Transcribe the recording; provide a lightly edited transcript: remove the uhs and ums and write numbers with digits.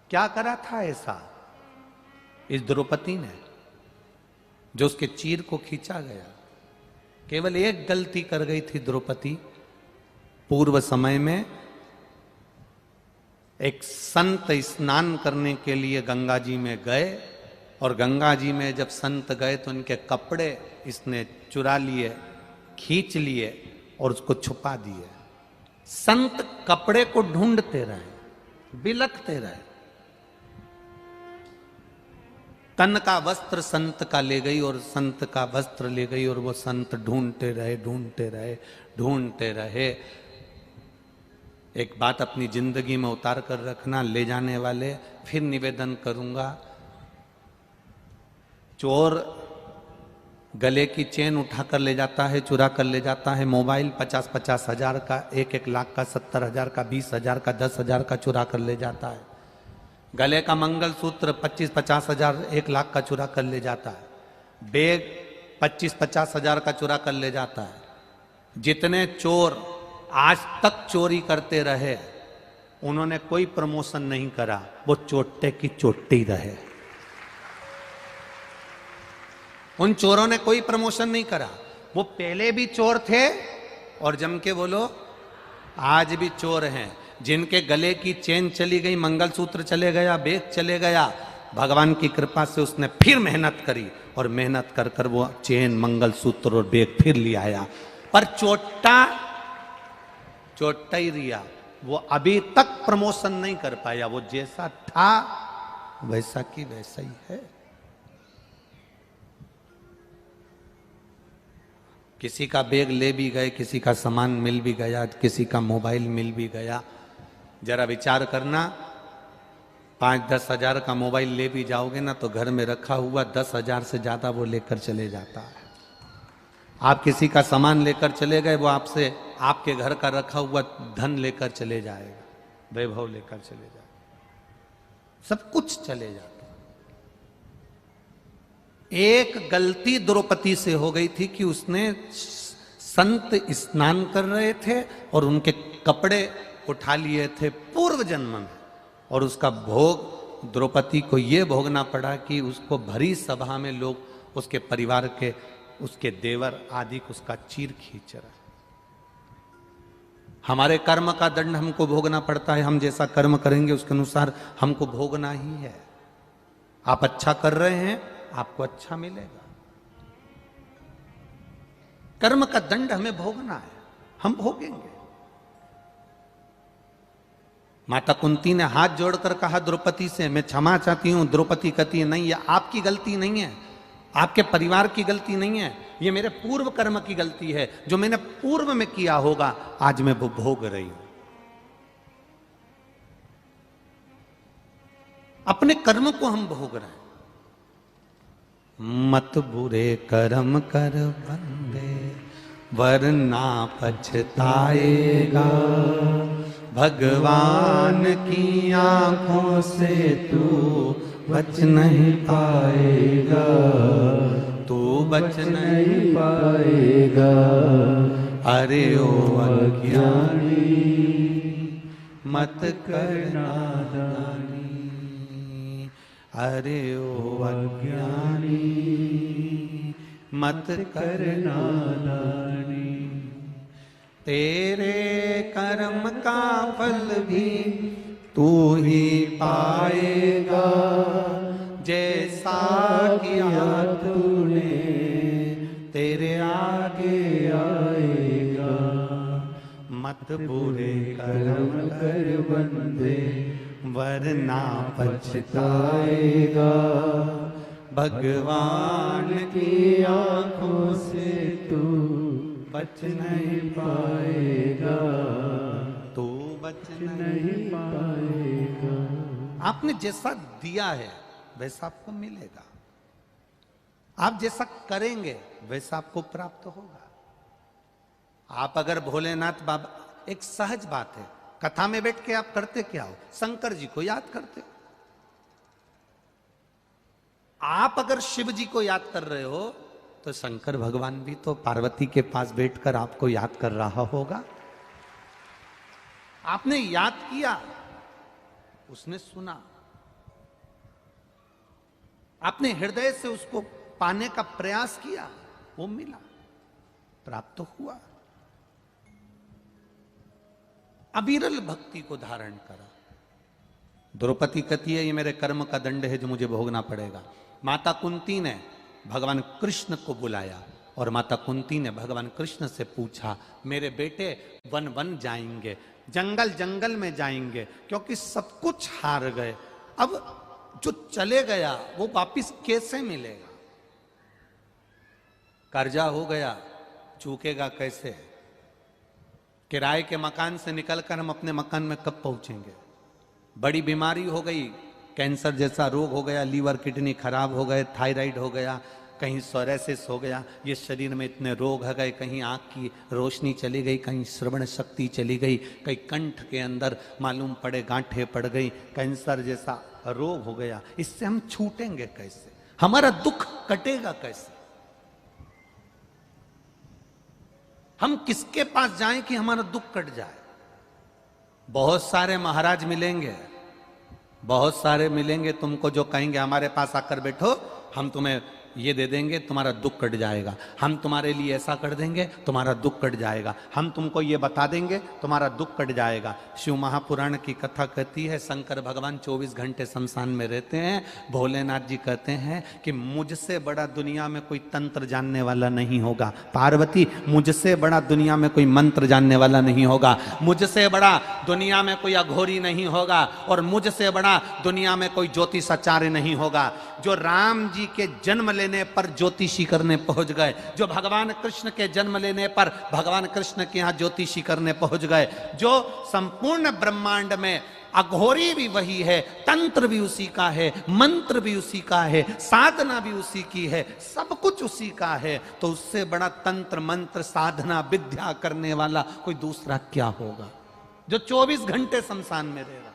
क्या करा था ऐसा इस द्रौपदी ने जो उसके चीर को खींचा गया? केवल एक गलती कर गई थी द्रौपदी। पूर्व समय में एक संत स्नान करने के लिए गंगा जी में गए, और गंगा जी में जब संत गए तो उनके कपड़े इसने चुरा लिए, खींच लिए और उसको छुपा दिए। संत कपड़े को ढूंढते रहे, बिलखते रहे। तन का वस्त्र संत का ले गई और संत का वस्त्र ले गई, और वो संत ढूंढते रहे, ढूंढते रहे, ढूंढते रहे। एक बात अपनी जिंदगी में उतार कर रखना, ले जाने वाले, फिर निवेदन करूंगा, चोर गले की चेन उठा कर ले जाता है, चुरा कर ले जाता है। मोबाइल 50-50 हजार का, 1-1 लाख का, 70 हजार का, 20 हजार का, 10 हजार का चुरा कर ले जाता है। गले का मंगलसूत्र 25-50 हजार, 1 लाख का चुरा कर ले जाता है। बैग 25-50 हजार का चुरा कर ले जाता है। जितने चोर आज तक चोरी करते रहे, उन्होंने कोई प्रमोशन नहीं करा, वो चोटे की चोटी रहे। उन चोरों ने कोई प्रमोशन नहीं करा। वो पहले भी चोर थे और जम के बोलो आज भी चोर हैं। जिनके गले की चेन चली गई, मंगलसूत्र चले गया, बैग चले गया, भगवान की कृपा से उसने फिर मेहनत करी और मेहनत कर कर वो चेन, मंगलसूत्र और बैग फिर ले आया। पर चोट्टा ही रिया, वो अभी तक प्रमोशन नहीं कर पाया। वो जैसा था वैसा की वैसा ही है। किसी का बैग ले भी गए, किसी का सामान मिल भी गया, किसी का मोबाइल मिल भी गया। जरा विचार करना, 5-10 हजार का मोबाइल ले भी जाओगे ना तो घर में रखा हुआ 10 हजार से ज्यादा वो लेकर चले जाता है। आप किसी का सामान लेकर चले गए, वो आपसे आपके घर का रखा हुआ धन लेकर चले जाएगा, वैभव लेकर चले जाएगा, सब कुछ चले जाता। एक गलती द्रौपदी से हो गई थी कि उसने, संत स्नान कर रहे थे और उनके कपड़े उठा लिए थे पूर्व जन्म में, और उसका भोग द्रौपदी को यह भोगना पड़ा कि उसको भरी सभा में लोग, उसके परिवार के, उसके देवर आदि उसका चीर खींच रहे। हमारे कर्म का दंड हमको भोगना पड़ता है। हम जैसा कर्म करेंगे उसके अनुसार हमको भोगना ही है। आप अच्छा कर रहे हैं, आपको अच्छा मिलेगा। कर्म का दंड हमें भोगना है, हम भोगेंगे। माता कुंती ने हाथ जोड़कर कहा द्रौपदी से, मैं क्षमा चाहती हूं। द्रौपदी कहती है, नहीं, ये आपकी गलती नहीं है, आपके परिवार की गलती नहीं है, ये मेरे पूर्व कर्म की गलती है। जो मैंने पूर्व में किया होगा आज मैं वो भोग रही हूं। अपने कर्म को हम भोग रहे हैं। मत बुरे कर्म कर बंदे, वरना पछताएगा। भगवान की आंखों से तू बच नहीं पाएगा, तू बच नहीं पाएगा। अरे ओ अज्ञानी, मत कर नादानी। अरे ओ अज्ञानी, मत कर नादानी। तेरे कर्म का फल भी तू ही पाएगा, जैसा किया तूने तेरे आगे आएगा। मत बुरे कर्म कर बंदे, वरना पछताएगा। भगवान की आंखों से तू बच नहीं पाएगा, तू बच नहीं पाएगा। आपने जैसा दिया है वैसा आपको मिलेगा। आप जैसा करेंगे वैसा आपको प्राप्त होगा। आप अगर भोलेनाथ बाबा, एक सहज बात है, कथा में बैठ के आप करते क्या हो? शंकर जी को याद करते हो। आप अगर शिव जी को याद कर रहे हो तो शंकर भगवान भी तो पार्वती के पास बैठकर आपको याद कर रहा होगा। आपने याद किया, उसने सुना, आपने हृदय से उसको पाने का प्रयास किया, वो मिला, प्राप्त हुआ। अविरल भक्ति को धारण करा। द्रौपदी कहती है ये मेरे कर्म का दंड है जो मुझे भोगना पड़ेगा। माता कुंती ने भगवान कृष्ण को बुलाया और माता कुंती ने भगवान कृष्ण से पूछा, मेरे बेटे वन वन जाएंगे, जंगल जंगल में जाएंगे, क्योंकि सब कुछ हार गए, अब जो चले गया वो वापिस कैसे मिलेगा? कर्जा हो गया, चूकेगा कैसे? किराए के मकान से निकलकर हम अपने मकान में कब पहुंचेंगे? बड़ी बीमारी हो गई, कैंसर जैसा रोग हो गया, लीवर किडनी खराब हो गए, थायराइड हो गया, कहीं सोरेसिस हो गया, ये शरीर में इतने रोग आ गए, कहीं आंख की रोशनी चली गई, कहीं श्रवण शक्ति चली गई, कहीं कंठ के अंदर मालूम पड़े गांठें पड़ गई, कैंसर जैसा रोग हो गया। इससे हम छूटेंगे कैसे? हमारा दुख कटेगा कैसे? हम किसके पास जाएं कि हमारा दुख कट जाए? बहुत सारे महाराज मिलेंगे, बहुत सारे मिलेंगे तुमको जो कहेंगे हमारे पास आकर बैठो, हम तुम्हें ये दे देंगे, तुम्हारा दुख कट जाएगा, हम तुम्हारे लिए ऐसा कर देंगे, तुम्हारा दुख कट जाएगा, हम तुमको ये बता देंगे, तुम्हारा दुख कट जाएगा। शिव महापुराण की कथा कहती है शंकर भगवान 24 घंटे शमशान में रहते हैं। भोलेनाथ जी कहते हैं कि मुझसे बड़ा दुनिया में कोई तंत्र जानने वाला नहीं होगा। पार्वती, मुझसे बड़ा दुनिया में कोई मंत्र जानने वाला नहीं होगा, मुझसे बड़ा दुनिया में कोई अघोरी नहीं होगा, और मुझसे बड़ा दुनिया में कोई ज्योतिषाचार्य नहीं होगा। जो राम जी के जन्म लेने पर ज्योतिषी करने पहुंच गए, जो भगवान कृष्ण के जन्म लेने पर भगवान कृष्ण के यहां ज्योतिषी करने पहुंच गए, जो संपूर्ण ब्रह्मांड में अघोरी भी वही है, तंत्र भी उसी का है, मंत्र भी उसी का है, साधना भी उसी की है, सब कुछ उसी का है, तो उससे बड़ा तंत्र मंत्र साधना विद्या करने वाला कोई दूसरा क्या होगा जो 24 घंटे शमशान में रह रहा?